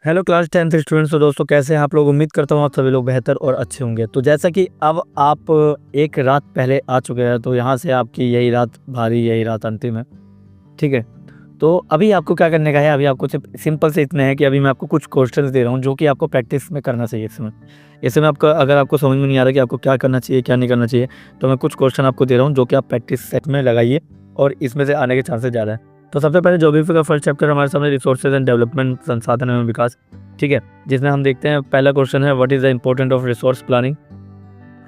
Hello class 10th students. तो दोस्तों कैसे हैं आप लोग। उम्मीद करता हूँ आप सभी लोग बेहतर और अच्छे होंगे। तो जैसा कि अब आप एक रात पहले आ चुके हैं, तो यहाँ से आपकी यही रात भारी, यही रात अंतिम है। ठीक है, तो अभी आपको क्या करने का है। अभी आपको सिर्फ सिंपल से इतना है कि अभी मैं आपको कुछ क्वेश्चंस दे रहा हूँ जो कि आपको प्रैक्टिस में करना चाहिए। इसमें आपका अगर आपको समझ में नहीं आ रहा कि आपको क्या करना चाहिए क्या नहीं करना चाहिए, तो मैं कुछ क्वेश्चन आपको दे रहा हूँ जो कि आप प्रैक्टिस सेट में लगाइए और इसमें से आने के चांसेस ज़्यादा है। तो सबसे पहले ज्योग्राफी का फर्स्ट चैप्टर हमारे सामने रिसोर्सेज एंड डेवलपमेंट, संसाधन एवं विकास। ठीक है, जिसमें हम देखते हैं पहला क्वेश्चन है what is the important of resource planning,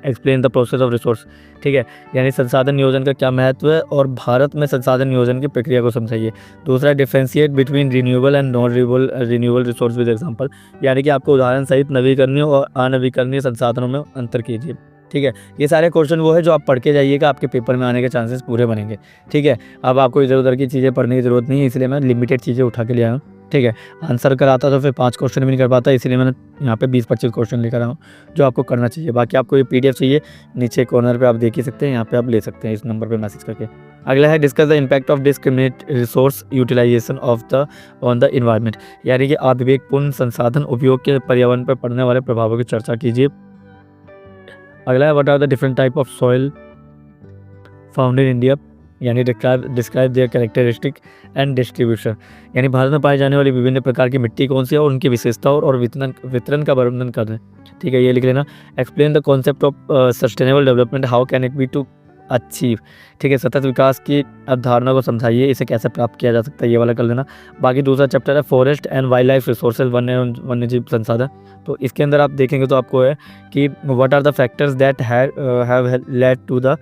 explain the process of resource. ठीक है, यानी संसाधन नियोजन का क्या महत्व है और भारत में संसाधन नियोजन की प्रक्रिया को समझाइए। दूसरा, differentiate between renewable and non renewable resource with example, यानी कि आपको उदाहरण सहित नवीकरणीय और अनवीकरणीय संसाधनों में अंतर कीजिए। ठीक है, ये सारे क्वेश्चन वो है जो आप पढ़ के जाइएगा, आपके पेपर में आने के चांसेस पूरे बनेंगे। ठीक है, अब आपको इधर उधर की चीज़ें पढ़ने की ज़रूरत नहीं है, इसलिए मैं लिमिटेड चीज़ें उठा के ले आया हूँ। ठीक है, आंसर कराता तो फिर 5 क्वेश्चन भी नहीं कर पाता, इसलिए मैंने यहाँ पे 20-25 क्वेश्चन लेकर आया हूँ जो आपको करना चाहिए। बाकी आपको ये पीडीएफ चाहिए, नीचे कॉर्नर पे आप देख ही सकते हैं, यहाँ पे आप ले सकते हैं इस नंबर पे मैसेज करके। अगला है discuss the impact of discriminate resource utilization of the on the environment, यानी कि अविवेकपूर्ण संसाधन उपयोग के पर्यावरण पर पड़ने वाले प्रभावों की चर्चा कीजिए। अगला है what are the different type of soil found in India, यानी describe their characteristic and distribution, यानी भारत में पाई जाने वाली विभिन्न प्रकार की मिट्टी कौन सी है और उनकी विशेषताओं और वितरण का वर्णन कर दें। ठीक है, ये लिख लेना। Explain the concept of sustainable development, how can it be to achieve. ठीक है, सतत विकास की अवधारणा को समझाइए, इसे कैसे प्राप्त किया जा सकता है, ये वाला कर लेना। बाकी दूसरा चैप्टर है forest and wild life resources, वन्यजीव संसाधन। तो इसके अंदर आप देखेंगे तो आपको है कि what are the factors that have led to the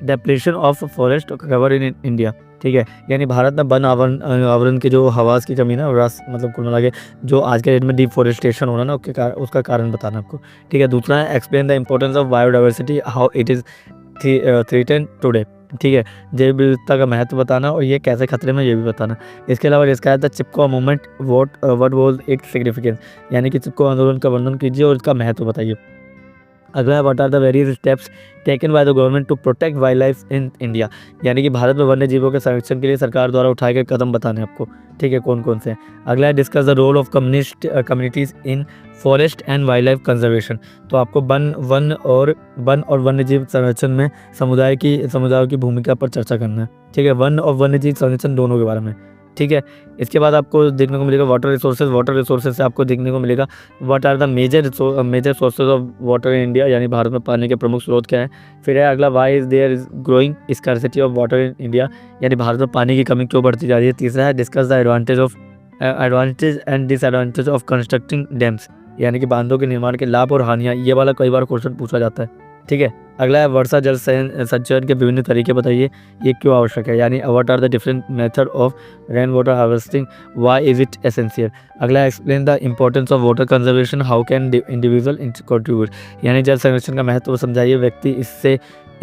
depression of forest cover in India. ठीक है, यानी भारत में वन आवरण की जो हवास की कमी ना, मतलब कुल मिला के जो आज के डेट में डिफॉरेस्टेशन हो रहा है ना, उसका कारण बताना आपको। ठीक है, दूसरा है explain the importance of biodiversity, how it is threatened today. ठीक है, जैव विविधता का महत्व बताना और ये कैसे खतरे में, ये भी बताना। इसके अलावा describe the Chipko movement, what was its significance, यानी कि चिपको आंदोलन का वर्णन कीजिए और इसका महत्व बताइए। अगला है what are the various steps taken by the government to protect wild life in India, यानी कि भारत में वन्य जीवों के संरक्षण के लिए सरकार द्वारा उठाए गए कदम बताने आपको। ठीक है, कौन कौन से हैं। अगला है discuss the role of communities in forest and wild life conservation, तो आपको वन और वन्य जीव संरक्षण में समुदायों की भूमिका पर चर्चा करना है। ठीक है, वन और वन्य जीव संरक्षण दोनों के बारे में। ठीक है, इसके बाद आपको देखने को मिलेगा वाटर रिसोर्सेज से आपको देखने को मिलेगा what are the major sources of water in India, यानी भारत में पानी के प्रमुख स्रोत क्या हैं। फिर है अगला why is there is growing scarcity of water in India, यानी भारत में पानी की कमी क्यों बढ़ती जा रही है। तीसरा है discuss the advantage and disadvantage of constructing dams, यानी कि बांधों के निर्माण के लाभ और हानियाँ, ये वाला कई बार क्वेश्चन पूछा जाता है। ठीक है, अगला है वर्षा जल संचयन के विभिन्न तरीके बताइए, ये क्यों आवश्यक है, यानी what are the different method of rain water harvesting, why is it essential. अगला है explain the importance of water conservation, how can individual contribute, यानी जल संरक्षण का महत्व समझाइए, व्यक्ति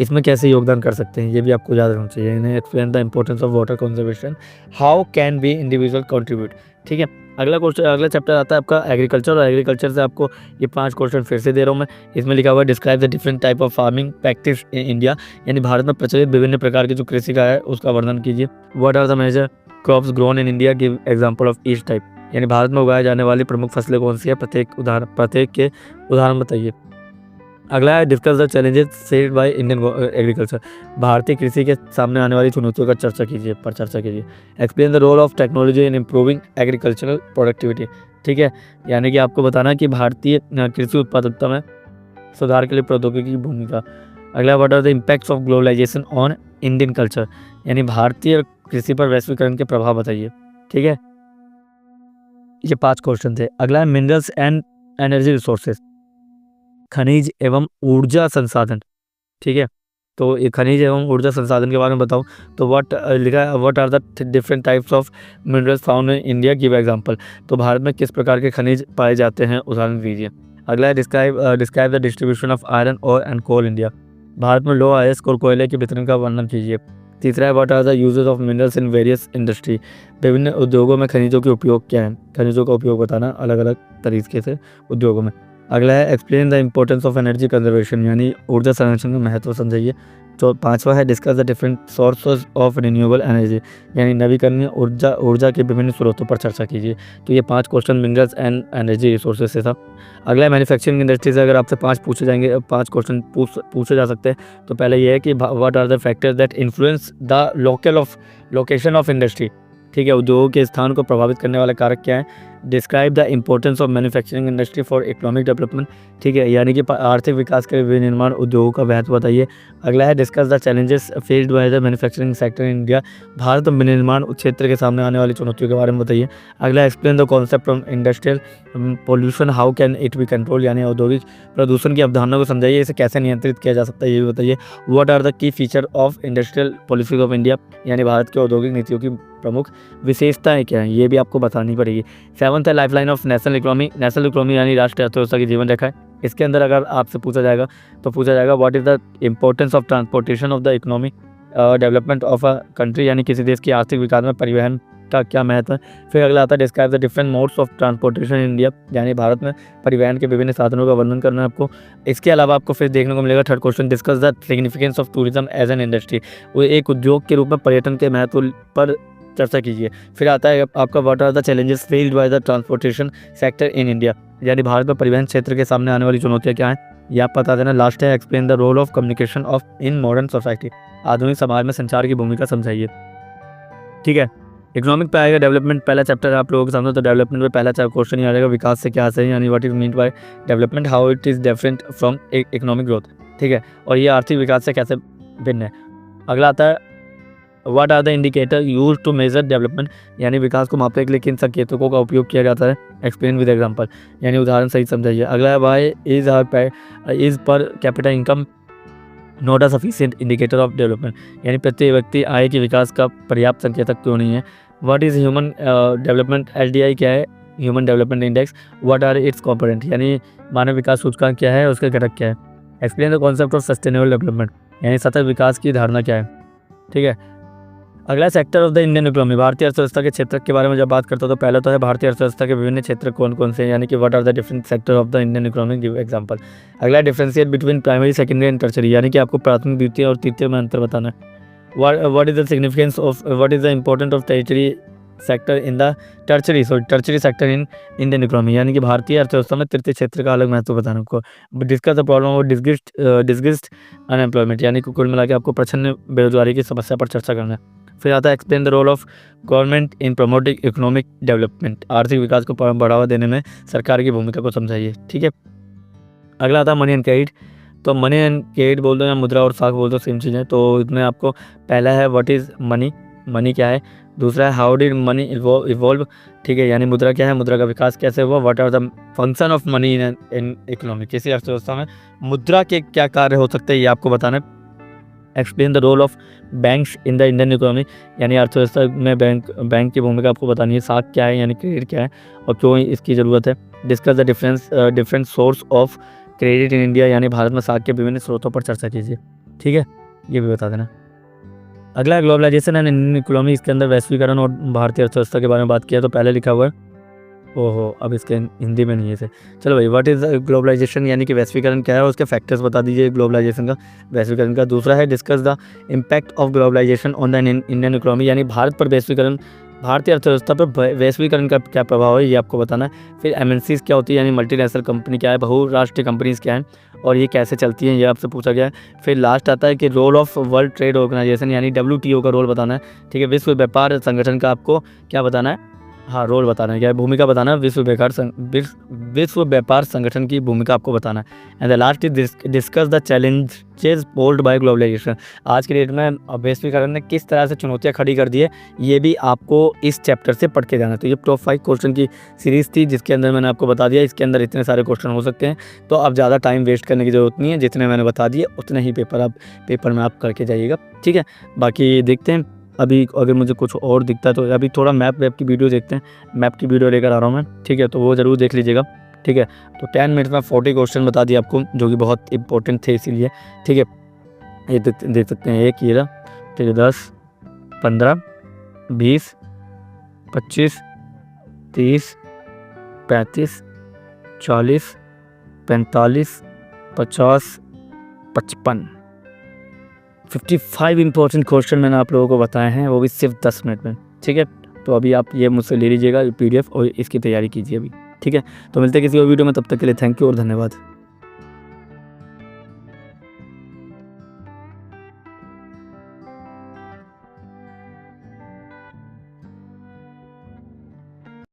इसमें कैसे योगदान कर सकते हैं, ये भी आपको याद रखना चाहिए। यानी explain the importance of water conservation, how can be individual contribute. ठीक है, अगला चैप्टर आता है आपका एग्रीकल्चर, और एग्रीकल्चर से आपको ये 5 क्वेश्चन फिर से दे रहा हूँ मैं। इसमें लिखा हुआ है describe the different type of farming practice in India, यानी भारत में प्रचलित विभिन्न प्रकार की जो कृषि का है उसका वर्णन कीजिए। What are the major crops grown in India, give example of each type, यानी भारत में उगाए जाने वाली प्रमुख फसलें कौन सी है, प्रत्येक के उदाहरण बताइए। अगला है discuss the challenges faced by Indian agriculture, भारतीय कृषि के सामने आने वाली चुनौतियों का चर्चा कीजिए। Explain the role of technology in improving agricultural productivity. ठीक है, यानी कि आपको बताना कि भारतीय कृषि उत्पादकता में सुधार के लिए प्रौद्योगिकी की भूमिका। अगला what are the impacts of globalisation on Indian culture, यानी भारतीय कृषि पर वैश्वीकरण के प्रभाव बताइए। ठीक है, ये 5 क्वेश्चन थे। अगला है मिनरल्स एंड एनर्जी रिसोर्सेज, खनिज एवं ऊर्जा संसाधन। ठीक है, तो ये खनिज एवं ऊर्जा संसाधन के बारे में बताऊं तो what are the different types of minerals found in India, give example, तो भारत में किस प्रकार के खनिज पाए जाते हैं, उदाहरण दीजिए। अगला है describe the distribution of iron और एंड कोल इंडिया, भारत में लौह अयस्क और कोयले के वितरण का वर्णन कीजिए। तीसरा है what are the uses of minerals in various industry, विभिन्न उद्योगों में खनिजों के उपयोग क्या है, खनिजों का उपयोग बताना अलग अलग तरीके से उद्योगों में। अगला है explain the importance of energy conservation, यानी ऊर्जा संरक्षण का महत्व समझाइए। तो 5वां है discuss the different sources of renewable energy, यानी नवीकरणीय ऊर्जा के विभिन्न स्रोतों पर चर्चा कीजिए। तो ये 5 question minerals and energy resources से था। अगला है मैन्युफैक्चरिंग इंडस्ट्री से अगर आपसे 5 पूछे जाएंगे, 5 क्वेश्चन पूछे जा सकते हैं। तो पहले ये है कि what are the factors that influence the location of industry, ठीक है, उद्योगों के स्थान को प्रभावित करने वाले कारक क्या है। Describe the importance of manufacturing industry for economic development, ठीक है, यानी कि आर्थिक विकास के विनिर्माण उद्योगों का महत्व बताइए। अगला है discuss the challenges faced by the manufacturing sector in India, Bharat विनिर्माण क्षेत्र के सामने आने वाली चुनौतियों के बारे में बताइए। अगला explain the concept of industrial pollution, how can it B control, यानी औद्योगिक प्रदूषण की अवधारणा को समझाइए, इसे कैसे नियंत्रित किया जा सकता है ये भी बताइए। What are the key feature of industrial policies of India, यानी भारत के औद्योगिक नीतियों की प्रमुख विशेषताएं क्या हैं ये भी आपको बतानी पड़ेगी। 7th है लाइफलाइन ऑफ नेशनल इकोनॉमी यानी राष्ट्रीय अर्थव्यवस्था की जीवन रेखा है। इसके अंदर अगर आपसे पूछा जाएगा तो पूछा जाएगा what is the importance of transportation of the economy development of a country, यानी किसी देश की आर्थिक विकास में परिवहन का क्या महत्व है। फिर अगला आता है describe the different modes of transportation in India, यानी भारत में परिवहन के विभिन्न साधनों का वर्णन करना है आपको। इसके अलावा आपको फिर देखने को मिलेगा 3rd question discuss the significance of tourism as an industry, वो एक उद्योग के रूप में पर्यटन के महत्व पर चर्चा कीजिए। फिर आता है आपका what are the challenges faced by the transportation sector in India, यानी भारत में परिवहन क्षेत्र के सामने आने वाली चुनौतियां क्या हैं ये आप बता देना। लास्ट है explain the role of communication of in modern society, आधुनिक समाज में संचार की भूमिका समझाइए। ठीक है, इकोनॉमिक पे आएगा डेवलपमेंट, पहला चैप्टर आप लोगों के सामने। तो डेवलपमेंट में पहला क्वेश्चन ही आ जाएगा विकास से क्या है, यानी what is mean by development, how it is different from economic growth, ठीक है, और ये आर्थिक विकास से कैसे भिन्न है। अगला आता है what are the indicator use to measure development, यानी विकास को मापने के लिए किन संकेतकों का उपयोग किया जाता है। एक्सप्लेन विद एग्जांपल, यानी उदाहरण सही समझाइए। अगला है why is per capita income not a sufficient indicator of development, यानी प्रत्येक व्यक्ति आय के विकास का पर्याप्त संकेतक क्यों नहीं है। What is human development LDI क्या है, human development index, what are its component, यानी मानव विकास सूचकांक क्या है, उसके घटक क्या है। Explain the concept of sustainable development, यानी सतत विकास की धारणा क्या है। ठीक है, अगला sector of the Indian economy, भारतीय अर्थव्यवस्था के क्षेत्र के बारे में जब बात करता हूँ तो पहला तो है भारतीय अर्थव्यवस्था के विभिन्न क्षेत्र कौन कौन से, यानी कि what are the different sector of the Indian economy, give example. अगला differentiate between primary secondary and tertiary, यानी कि आपको प्राथमिक द्वितीय और तृतीय में अंतर बताना है। What is the significance of what is the important of territory sector in the tertiary sector in Indian economy, यानी कि भारतीय अर्थव्यवस्था में तृतीय क्षेत्र का अलग महत्व बताना आपको। Discuss the problem of disguised unemployment, यानी कि कुल मिला के आपको प्रच्छन्न बेरोजगारी की समस्या पर चर्चा करना है। फिर आता है explain the role of government in promoting economic development, आर्थिक विकास को बढ़ावा देने में सरकार की भूमिका को समझाइए। ठीक है, अगला आता है मनी एंड क्रेडिट। तो मनी एंड क्रेडिट बोल दो या मुद्रा और साख बोल दो, सेम चीज़ है। तो इसमें आपको पहला है व्हाट इज़ मनी, मनी क्या है। दूसरा है हाउ डिड मनी इवॉल्व, ठीक है, यानी मुद्रा क्या है, मुद्रा का विकास कैसे हुआ। What are the function of money in economy, किसी अर्थव्यवस्था में मुद्रा के क्या कार्य हो सकते हैं ये आपको बताना है। Explain the role of banks in the Indian economy, यानी अर्थव्यवस्था में बैंक की भूमिका आपको बतानी है। साख क्या है, यानी क्रेडिट क्या है और क्यों इसकी ज़रूरत है। Discuss the different source of credit in India, यानी भारत में साख के विभिन्न स्रोतों पर चर्चा कीजिए। ठीक है, ये भी बता देना। अगला ग्लोबलाइजेशन एंड इंडियन इकोनॉमी, इसके अंदर वैश्वीकरण और भारतीय अर्थव्यवस्था के बारे में बात किया। तो पहले लिखा हुआ है, ओहो अब इसके हिंदी में नहीं है इसे, चलो भाई। व्हाट इज़ ग्लोबलाइजेशन, यानी कि वैश्वीकरण क्या है, उसके फैक्टर्स बता दीजिए ग्लोबलाइजेशन का, वैश्वीकरण का। दूसरा है discuss the impact of globalisation on the Indian economy, यानी भारत पर वैश्वीकरण, भारतीय अर्थव्यवस्था पर वैश्वीकरण का क्या प्रभाव है ये आपको बताना है। फिर एमएनसीज क्या होती है, यानी मल्टीनेशनल कंपनी क्या है, बहुराष्ट्रीय कंपनीज क्या हैं और ये कैसे चलती हैं, ये आपसे पूछा गया है। फिर लास्ट आता है कि role of world trade organisation, यानी WTO का रोल बताना है। ठीक है, विश्व व्यापार संगठन का आपको क्या बताना है, हाँ रोल बताना है, क्या भूमिका बताना है, विश्व व्यापार संगठन की भूमिका आपको बताना है। And the last is discuss the challenges posed by globalisation, आज के डेट में वैश्वीकरण ने किस तरह से चुनौतियां खड़ी कर दी है ये भी आपको इस चैप्टर से पढ़ के जाना। तो ये टॉप 5 क्वेश्चन की सीरीज़ थी जिसके अंदर मैंने आपको बता दिया इसके अंदर इतने सारे क्वेश्चन हो सकते हैं। तो अब ज़्यादा टाइम वेस्ट करने की ज़रूरत नहीं है, जितने मैंने बता दिए उतने ही पेपर में आप करके जाइएगा। ठीक है, बाकी देखते हैं अभी अगर मुझे कुछ और दिखता है तो अभी थोड़ा मैप की वीडियो देखते हैं, मैप की वीडियो लेकर आ रहा हूँ मैं। ठीक है, तो वो ज़रूर देख लीजिएगा। ठीक है, तो 10 मिनट में 40 क्वेश्चन बता दिए आपको जो कि बहुत इंपॉर्टेंट थे इसीलिए। ठीक है, ये देख सकते हैं, एक ये रहा। ठीक है, 10 15 20 25 30 35 40 45, 50, 55, 55 इंपॉर्टेंट क्वेश्चन मैंने आप लोगों को बताए हैं, वो भी सिर्फ 10 मिनट में। ठीक है, तो अभी आप ये मुझसे ले लीजिएगा PDF और इसकी तैयारी कीजिए अभी। ठीक है, तो मिलते हैं किसी और वीडियो में, तब तक के लिए थैंक यू और धन्यवाद।